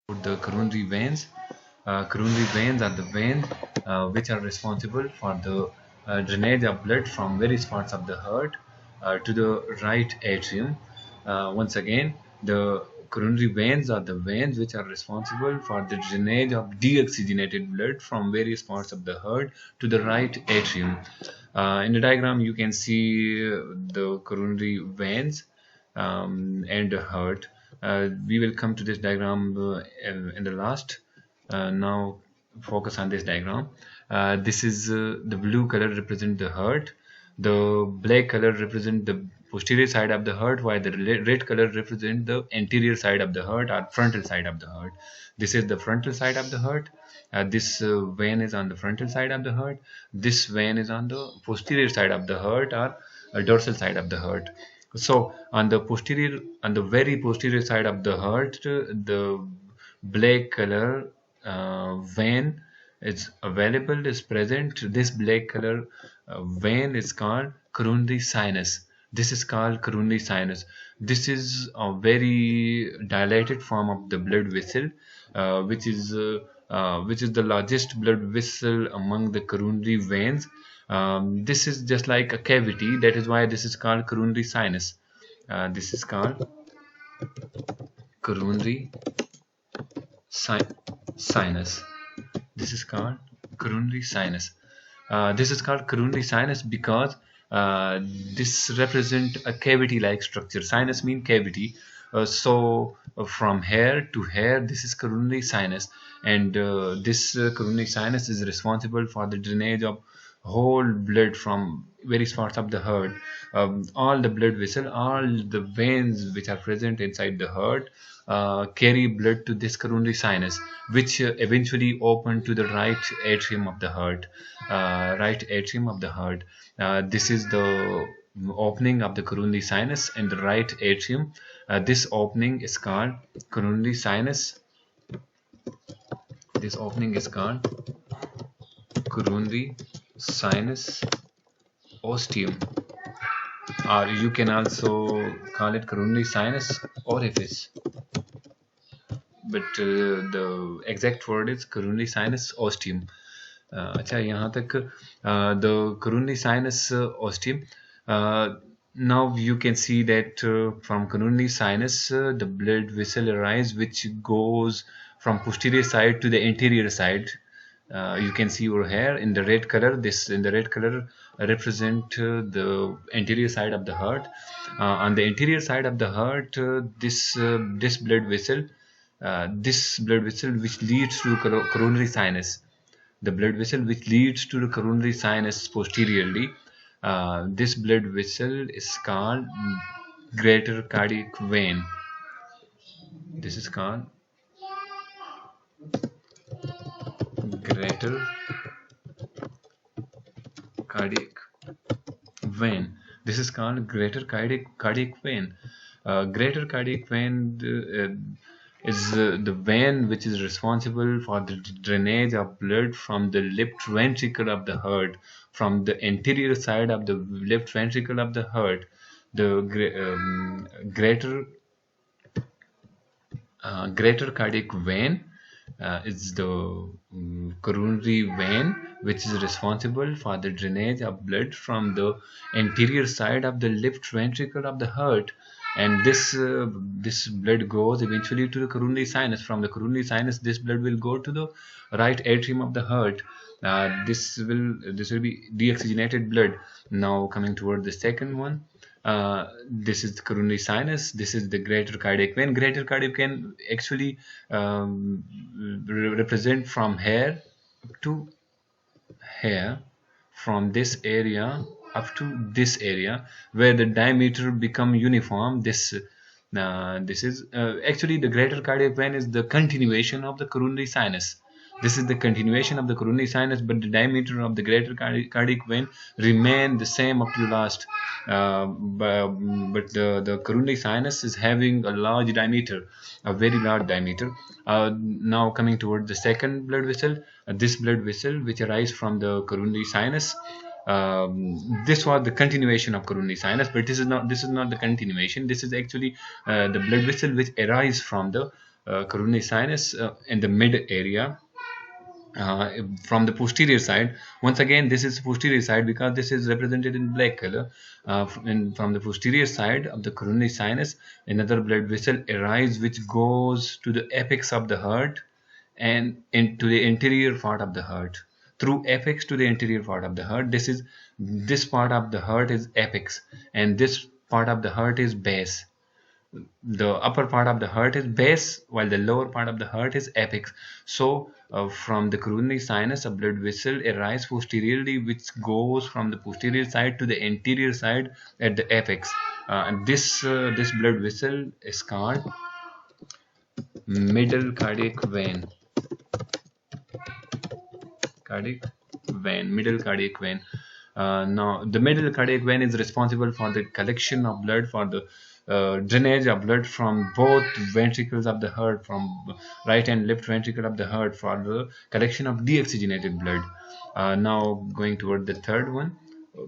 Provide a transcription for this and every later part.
The coronary veins. Coronary veins are the veins which are responsible for the drainage of blood from various parts of the heart to the right atrium. Once again, the coronary veins are the veins which are responsible for the drainage of deoxygenated blood from various parts of the heart to the right atrium. In the diagram, you can see the coronary veins and the heart. We will come to this diagram in the last. Now focus on this diagram. This is the blue color represent the heart, the black color represent the posterior side of the heart, while the red color represent the anterior side of the heart or frontal side of the heart. This is the frontal side of the heart. This vein is on the frontal side of the heart. This vein is on the posterior side of the heart or dorsal side of the heart. So on the very posterior side of the heart, the black color vein is available, is present. This black color vein is called coronary sinus. This is called coronary sinus. This is a very dilated form of the blood vessel, which is the largest blood vessel among the coronary veins. This is just like a cavity. That is why this is called coronary sinus. This is called coronary sinus. This is called coronary sinus. This is called coronary sinus because this represent a cavity-like structure. Sinus mean cavity. So from here to here, this is coronary sinus, and this coronary sinus is responsible for the drainage of whole blood from various parts of the heart. All the blood vessel, all the veins which are present inside the heart carry blood to this coronary sinus, which eventually open to the right atrium of the heart. Right atrium of the heart. This is the opening of the coronary sinus in the right atrium. This opening is called coronary sinus. This opening is called coronary sinus ostium, or you can also call it coronary sinus orifice, but the exact word is coronary sinus ostium. अच्छा यहाँ तक the coronary sinus ostium. Now you can see that from coronary sinus the blood vessel arise which goes from posterior side to the anterior side. You can see over here in the red color. This in the red color represent the anterior side of the heart. On the anterior side of the heart, this blood vessel, which leads to coronary sinus. The blood vessel which leads to the coronary sinus posteriorly. This blood vessel is called greater cardiac vein. This is called greater cardiac vein. This is called greater cardiac vein. Greater cardiac vein is the vein which is responsible for the drainage of blood from the left ventricle of the heart, from the anterior side of the left ventricle of the heart. The greater cardiac vein is the coronary vein which is responsible for the drainage of blood from the anterior side of the left ventricle of the heart, and this blood goes eventually to the coronary sinus. From the coronary sinus, this blood will go to the right atrium of the heart. This will be deoxygenated blood. Now coming toward the second one. This is the coronary sinus. This is the greater cardiac vein. Greater cardiac vein actually represent from here to here, from this area up to this area, where the diameter become uniform. This is actually the greater cardiac vein is the continuation of the coronary sinus. This is the continuation of the coronary sinus, but the diameter of the greater cardiac vein remain the same up to the last. But the coronary sinus is having a large diameter, a very large diameter. Now coming toward the second blood vessel, this blood vessel which arises from the coronary sinus. This was the continuation of coronary sinus, but this is not the continuation. This is actually the blood vessel which arises from the coronary sinus in the mid area. From the posterior side, once again this is posterior side because this is represented in black color. From the posterior side of the coronary sinus, another blood vessel arises which goes to the apex of the heart and into the anterior part of the heart. Through apex to the anterior part of the heart, this part of the heart is apex and this part of the heart is base. The upper part of the heart is base while the lower part of the heart is apex. So from the coronary sinus, a blood vessel arises posteriorly which goes from the posterior side to the anterior side at the apex. And this blood vessel is called middle cardiac vein. Middle cardiac vein. Now the middle cardiac vein is responsible for the collection of blood, for the drainage of blood from both ventricles of the heart, from right and left ventricle of the heart, for the collection of deoxygenated blood. Now going toward the third one,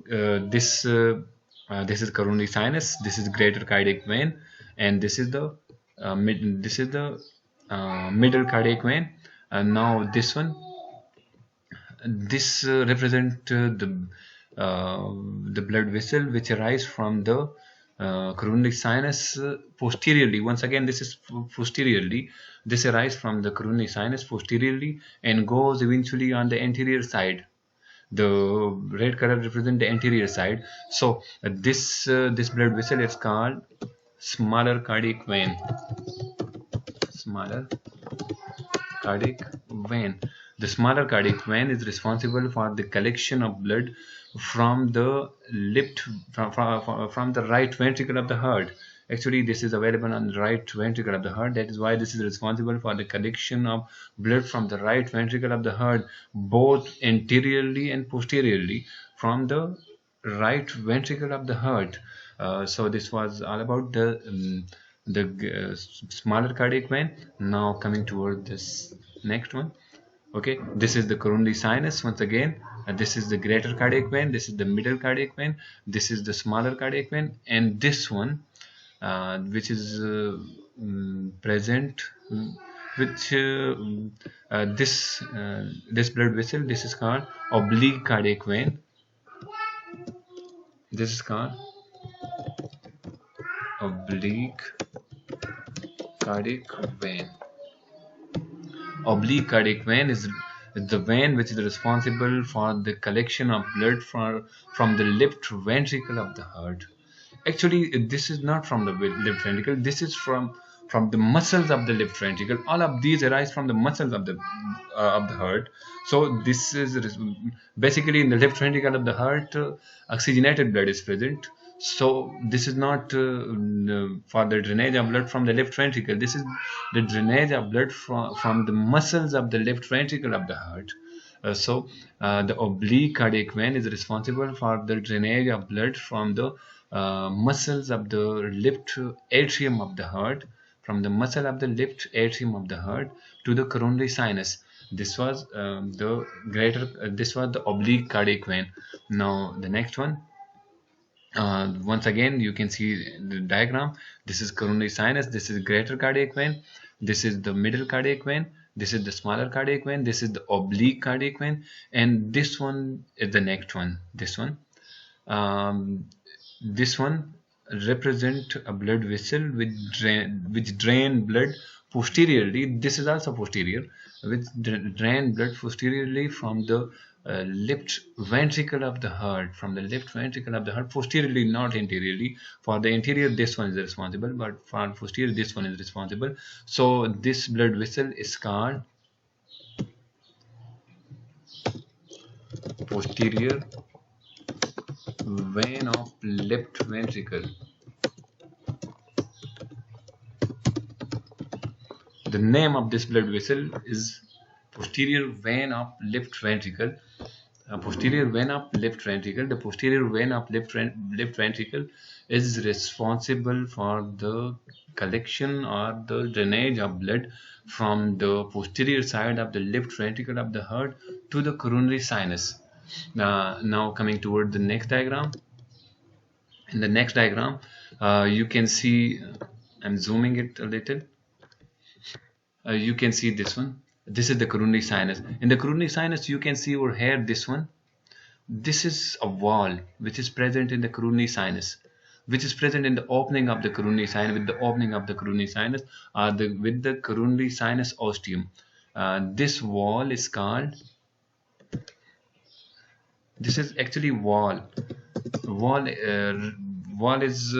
this is coronary sinus, this is greater cardiac vein, and this is the middle cardiac vein. And now this one, this represent the blood vessel which arise from the coronary sinus posteriorly. Once again, this is posteriorly. This arises from the coronary sinus posteriorly and goes eventually on the anterior side. The red color represents the anterior side. So this blood vessel is called smaller cardiac vein. Smaller cardiac vein. The smaller cardiac vein is responsible for the collection of blood from the from the right ventricle of the heart. Actually, this is available on the right ventricle of the heart. That is why this is responsible for the collection of blood from the right ventricle of the heart, both anteriorly and posteriorly from the right ventricle of the heart. So this was all about the smaller cardiac vein. Now coming toward this next one. Okay, this is the coronary sinus. Once again, this is the greater cardiac vein, this is the middle cardiac vein, this is the smaller cardiac vein, and this one which is present, which this blood vessel, this is called oblique cardiac vein. This is called oblique cardiac vein. Oblique cardiac vein is the vein which is responsible for the collection of blood from the left ventricle of the heart. Actually, this is not from the left ventricle. This is from the muscles of the left ventricle. All of these arise from the muscles of the heart. So this is basically in the left ventricle of the heart, oxygenated blood is present. So this is not for the drainage of blood from the left ventricle. This is the drainage of blood from the muscles of the left ventricle of the heart. So the oblique cardiac vein is responsible for the drainage of blood from the muscles of the left atrium of the heart, from the muscle of the left atrium of the heart to the coronary sinus. This was this was the oblique cardiac vein. Now the next one. Once again, you can see the diagram. This is coronary sinus, this is greater cardiac vein, this is the middle cardiac vein, this is the smaller cardiac vein, this is the oblique cardiac vein, and this one is the next one. This one represent a blood vessel which drain blood posteriorly. This is also posterior, which drain blood posteriorly from the left ventricle of the heart, posteriorly, not anteriorly. For the anterior, this one is responsible, but for posterior, this one is responsible. So this blood vessel is called posterior vein of left ventricle. The name of this blood vessel is posterior vein of left ventricle. Posterior vein of left ventricle. The posterior vein of left ventricle is responsible for the collection or the drainage of blood from the posterior side of the left ventricle of the heart to the coronary sinus. Now coming toward the next diagram. In the next diagram, you can see, I'm zooming it a little. You can see this one. This is the coronary sinus. In the coronary sinus, you can see over here this one. This is a wall which is present in the coronary sinus, which is present in the opening of the coronary sinus. With the opening of the coronary sinus, with the coronary sinus ostium. This wall is called. This is actually wall. Wall is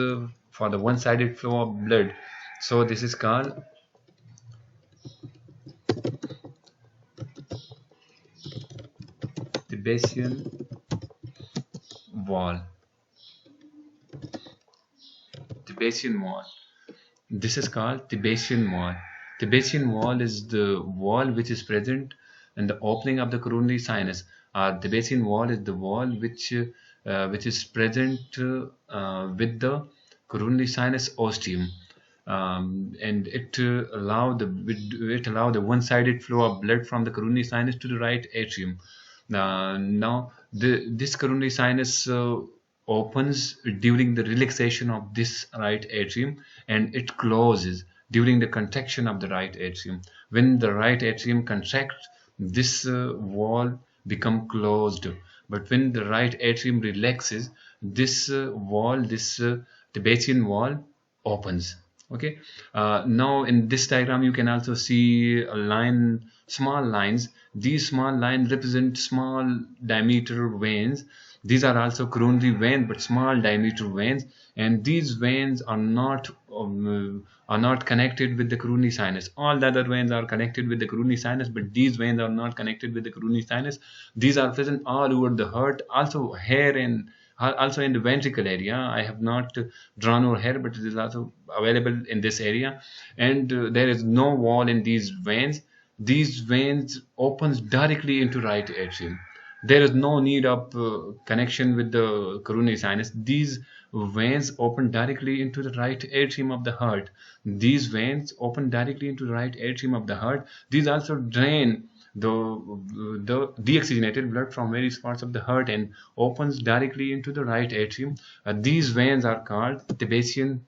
for the one-sided flow of blood. So this is called the Bayesian wall. The Bayesian wall. This is called the Bayesian wall. The Bayesian wall is the wall which is present in the opening of the coronary sinus. The Bayesian wall is the wall which is present with the coronary sinus ostium, and it allow the one-sided flow of blood from the coronary sinus to the right atrium. Now, this coronary sinus opens during the relaxation of this right atrium, and it closes during the contraction of the right atrium. When the right atrium contracts, this wall become closed. But when the right atrium relaxes, this the Bayesian wall opens. Okay. Now in this diagram you can also see a line, small lines. These small lines represent small diameter veins. These are also coronary veins, but small diameter veins, and these veins are not connected with the coronary sinus. All the other veins are connected with the coronary sinus, but these veins are not connected with the coronary sinus. These are present all over the heart, also here and also in the ventricle area. I have not drawn over here, but it is also available in this area. And there is no wall in these veins. These veins opens directly into right atrium. There is no need of connection with the coronary sinus. These veins open directly into the right atrium of the heart. These veins open directly into the right atrium of the heart. These also drain the deoxygenated blood from various parts of the heart and opens directly into the right atrium. These veins are called the Bayesian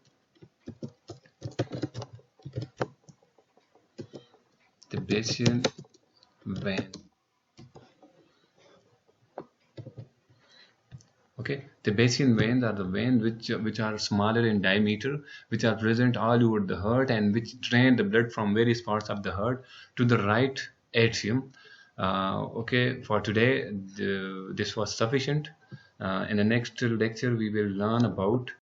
vein. Okay, the Bayesian veins are the veins which are smaller in diameter, which are present all over the heart and which drain the blood from various parts of the heart to the right atrium. Okay, for today this was sufficient. In the next lecture we will learn about